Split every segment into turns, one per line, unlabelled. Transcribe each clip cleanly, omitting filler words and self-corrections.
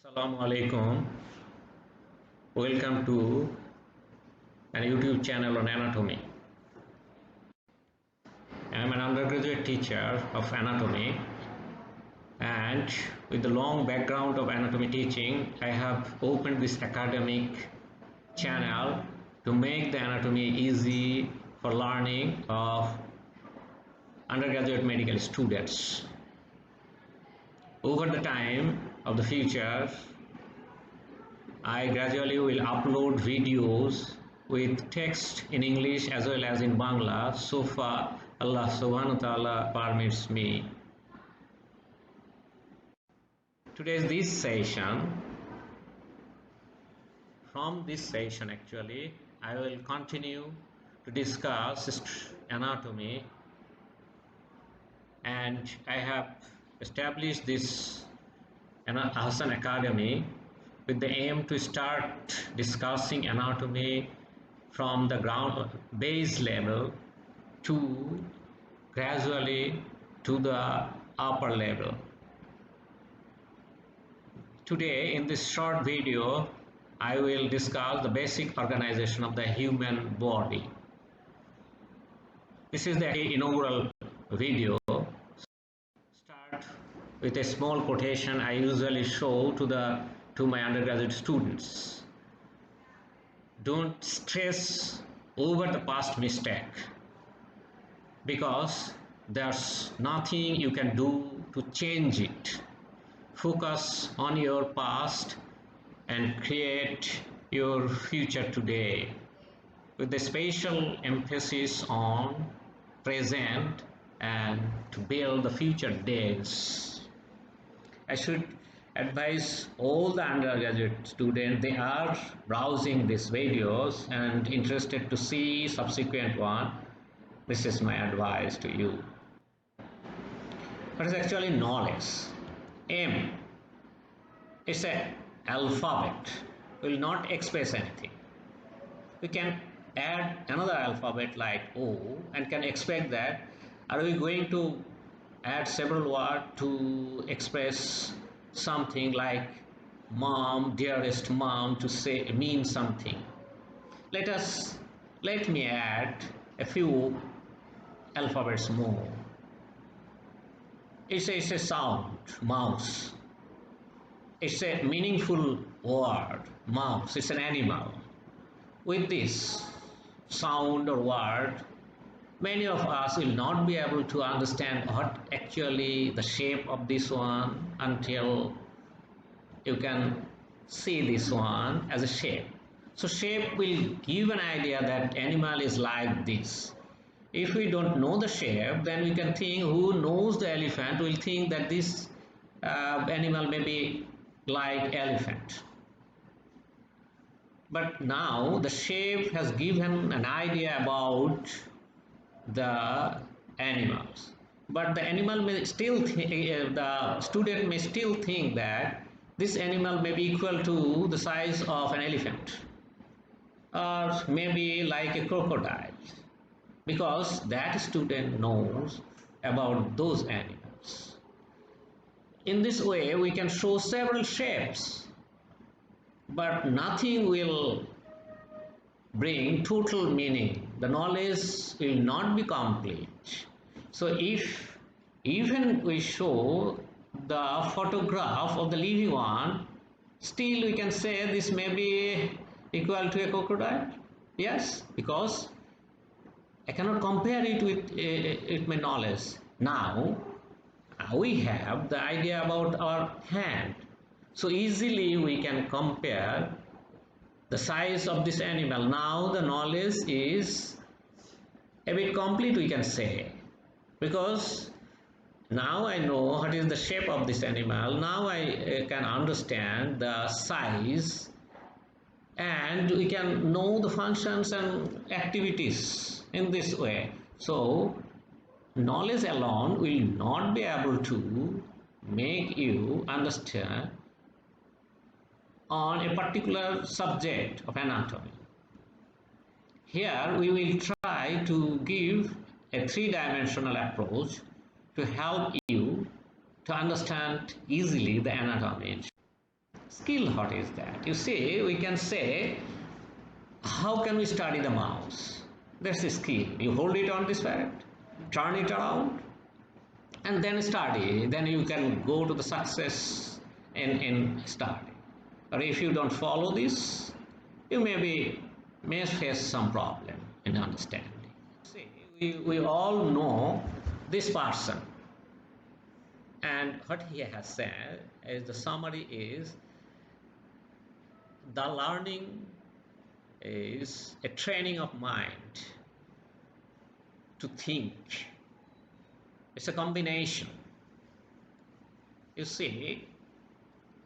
Assalamu alaikum. Welcome to an YouTube channel on anatomy. I am an undergraduate teacher of anatomy, and with the long background of anatomy teaching, I have opened this academic channel to make the anatomy easy for learning of undergraduate medical students. Over the time of the future, I gradually will upload videos with text in English as well as in Bangla, so far Allah subhanahu wa ta'ala permits me. Today's this session, from this session actually, I will continue to discuss anatomy, and I have established this Ahsan Academy with the aim to start discussing anatomy from the ground base level to gradually to the upper level. Today in this short video I will discuss the basic organization of the human body. This is the inaugural video. Start with a small quotation I usually show to my undergraduate students. Don't stress over the past mistake, because there's nothing you can do to change it. Focus on your past and create your future today, with a special emphasis on present and to build the future days. I should advise all the undergraduate students, they are browsing these videos and interested to see subsequent one. This is my advice to you. What is actually knowledge? M. It's an alphabet. Will not express anything. We can add another alphabet like O and can expect that. Are we going to add several words to express something like mom, dearest mom, to say mean something? Let me add a few alphabets more. It's a sound, mouse. It's a meaningful word, mouse. It's an animal. With this sound or word, many of us will not be able to understand what actually the shape of this one until you can see this one as a shape. So shape will give an idea that animal is like this. If we don't know the shape, then we can think, who knows the elephant will think that this animal may be like elephant. But now the shape has given an idea about the animals, but the animal may still the student may still think that this animal may be equal to the size of an elephant or maybe like a crocodile, because that student knows about those animals. In this way we can show several shapes, but nothing will bring total meaning. The knowledge will not be complete. So if even we show the photograph of the living one, still we can say this may be equal to a crocodile. Yes, because I cannot compare it with my knowledge. Now we have the idea about our hand, so easily we can compare the size of this animal. Now the knowledge is a bit complete, we can say, because now I know what is the shape of this animal. Now I can understand the size, and we can know the functions and activities in this way. So knowledge alone will not be able to make you understand on a particular subject of anatomy. Here we will try to give a three-dimensional approach to help you to understand easily the anatomy. Skill, what is that? You see, we can say, how can we study the mouse? That's a skill. You hold it on this parrot, turn it around, and then study. Then you can go to the success in study. Or if you don't follow this, you may face some problem in understanding. See, we all know this person, and what he has said is the summary is the learning is a training of mind to think. It's a combination. You see,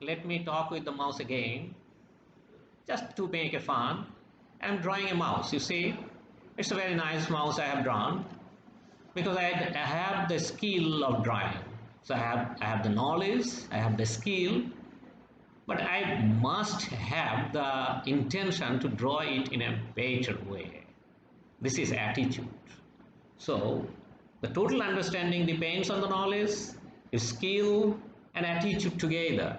let me talk with the mouse again, just to make a fun. I'm drawing a mouse. You see, it's a very nice mouse I have drawn because I have the skill of drawing. So I have the knowledge, I have the skill, but I must have the intention to draw it in a better way. This is attitude. So the total understanding depends on the knowledge, skill, and attitude together.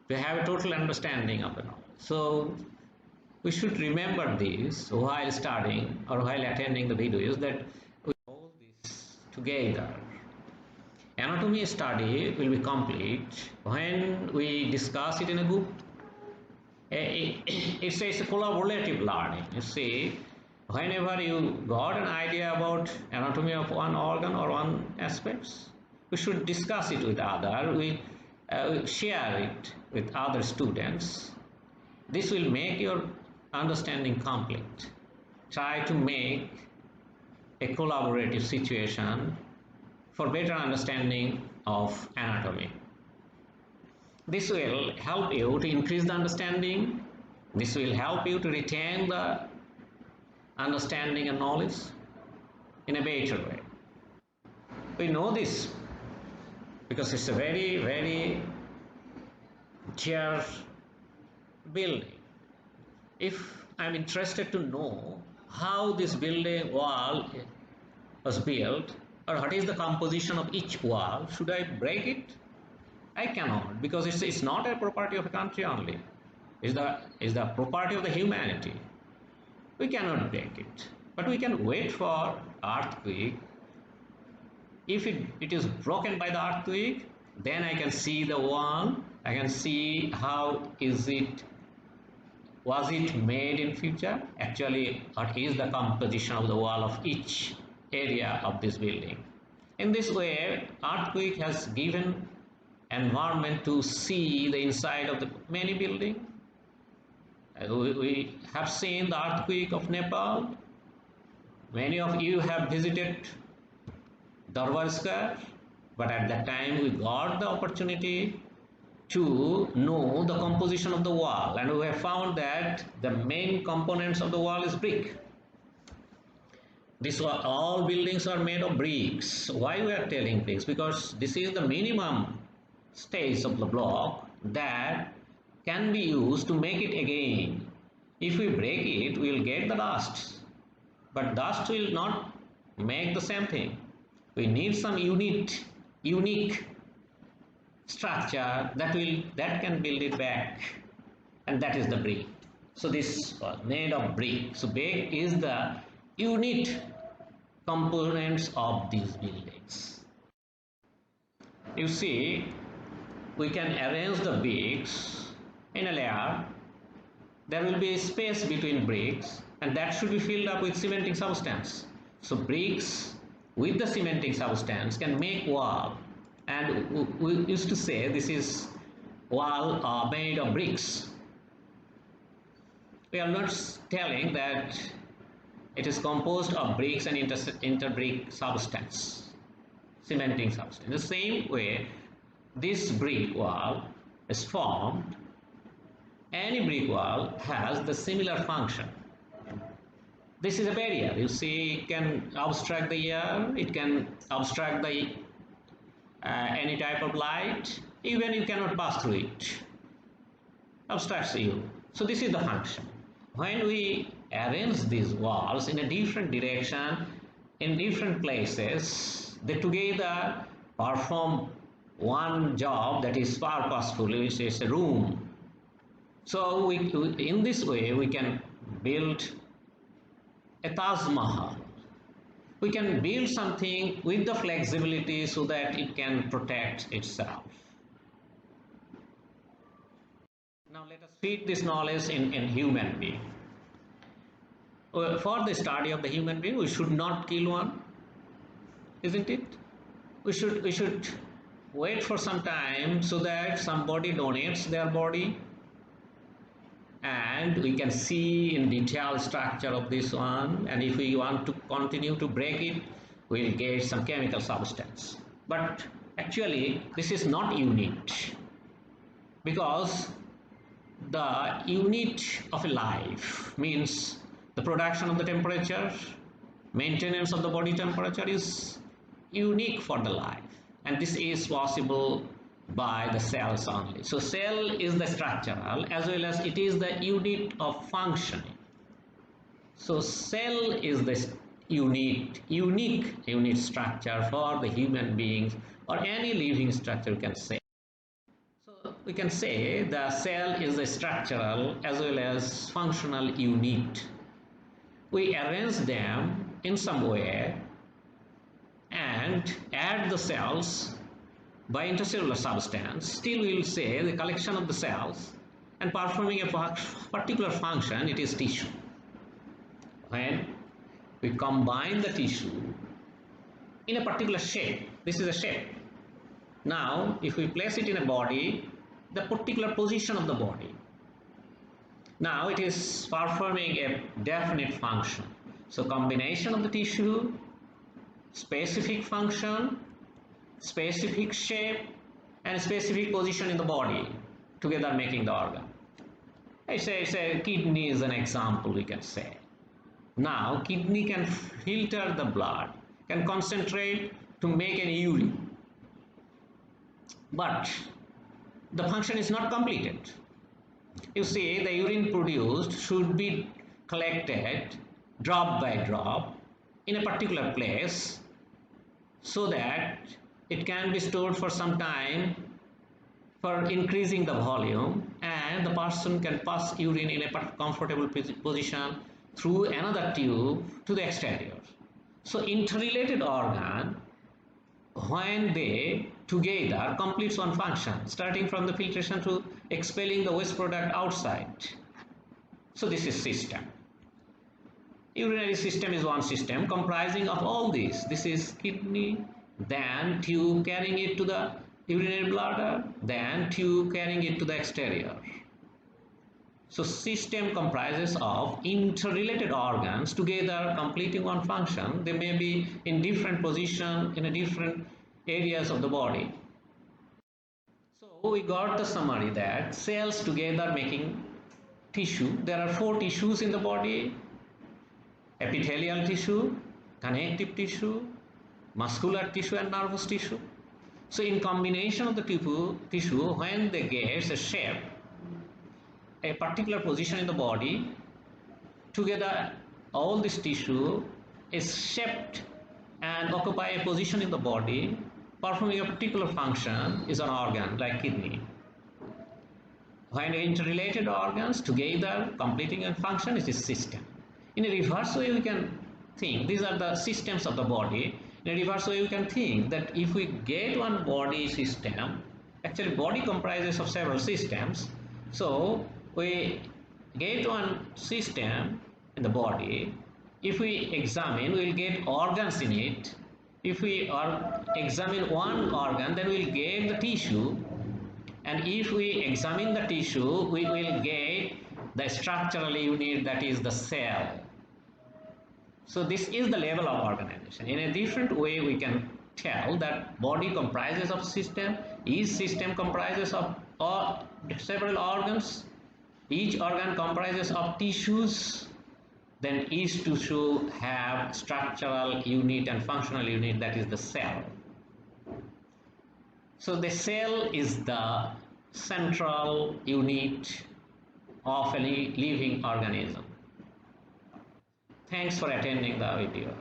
We have a total understanding of the knowledge. So we should remember this while studying or while attending the videos, that we hold this together. Anatomy study will be complete when we discuss it in a group. It's a collaborative learning. You see, whenever you got an idea about anatomy of one organ or one aspects, we should discuss it with other. We share it with other students. This will make your understanding complete. Try to make a collaborative situation for better understanding of anatomy. This will help you to increase the understanding. This will help you to retain the understanding and knowledge in a better way. We know this because it's a very, very dear building. If I'm interested to know how this building wall was built, or what is the composition of each wall, should I break it? I cannot, because it's not a property of a country only. It's the property of the humanity. We cannot break it, but we can wait for earthquake. If it is broken by the earthquake, then I can see the wall. I can see how was it made in future. Actually, what is the composition of the wall of each area of this building. In this way, earthquake has given environment to see the inside of the many buildings. We have seen the earthquake of Nepal. Many of you have visited Darbar Square, but at that time we got the opportunity to know the composition of the wall, and we have found that the main components of the wall is brick. All buildings are made of bricks. Why we are telling bricks? Because this is the minimum stage of the block that can be used to make it again. If we break it, we will get the dust, but dust will not make the same thing. We need some unique structure that can build it back, and that is the brick. So this was made of brick. So brick is the unit components of these buildings. You see, we can arrange the bricks in a layer. There will be a space between bricks, and that should be filled up with cementing substance. So bricks with the cementing substance can make wall, and we used to say this is wall made of bricks. We are not telling that it is composed of bricks and interbrick substance, cementing substance. The same way, this brick wall is formed. Any brick wall has the similar function. This is a barrier. You see, it can obstruct the air, it can obstruct the any type of light, even you cannot pass through it. Obstructs you. So this is the function. When we arrange these walls in a different direction, in different places, they together perform one job that is purposeful, which is a room. So in this way, we can build a Taj Mahal. We can build something with the flexibility so that it can protect itself. Now let us feed this knowledge in human being. For the study of the human being, we should not kill one, isn't it? We should wait for some time so that somebody donates their body and we can see in detail structure of this one, and if we want to continue to break it, we'll get some chemical substance. But actually this is not unit, because the unit of a life means the production of the temperature, maintenance of the body temperature is unique for the life, and this is possible by the cells only. So cell is the structural as well as it is the unit of functioning. So cell is the unique unit structure for the human beings or any living structure, you can say. So we can say the cell is a structural as well as functional unit. We arrange them in some way and add the cells by intercellular substance. Still we will say the collection of the cells and performing a particular function, it is tissue. When we combine the tissue in a particular shape, this is a shape. Now if we place it in a body, the particular position of the body, now it is performing a definite function. So combination of the tissue, specific function, specific shape and specific position in the body, together making the organ. I say kidney is an example, we can say. Now kidney can filter the blood, can concentrate to make an urine, but the function is not completed. You see, the urine produced should be collected drop by drop in a particular place so that it can be stored for some time for increasing the volume, and the person can pass urine in a comfortable position through another tube to the exterior. So interrelated organ, when they together completes one function, starting from the filtration to expelling the waste product outside. So this is system. Urinary system is one system comprising of all these. This is kidney, then tube carrying it to the urinary bladder, then tube carrying it to the exterior. So system comprises of interrelated organs together completing one function. They may be in different position in a different areas of the body. So we got the summary that cells together making tissue. There are 4 tissues in the body: epithelial tissue, connective tissue, muscular tissue and nervous tissue. So in combination of the tissue, when they get a shape, a particular position in the body, together all this tissue is shaped and occupy a position in the body, performing a particular function, is an organ like kidney. When interrelated organs together completing a function, it is system. In a reverse way, we can think these are the systems of the body. In a reverse way, we can think that if we get one body system, actually body comprises of several systems. So we get one system in the body. If we examine, we will get organs in it. If we examine one organ, then we will get the tissue. And if we examine the tissue, we will get the structural unit, that is the cell. So this is the level of organization. In a different way, we can tell that body comprises of system. Each system comprises of several organs. Each organ comprises of tissues. Then each tissue have structural unit and functional unit, that is the cell. So the cell is the central unit of a living organism. Thanks for attending the video.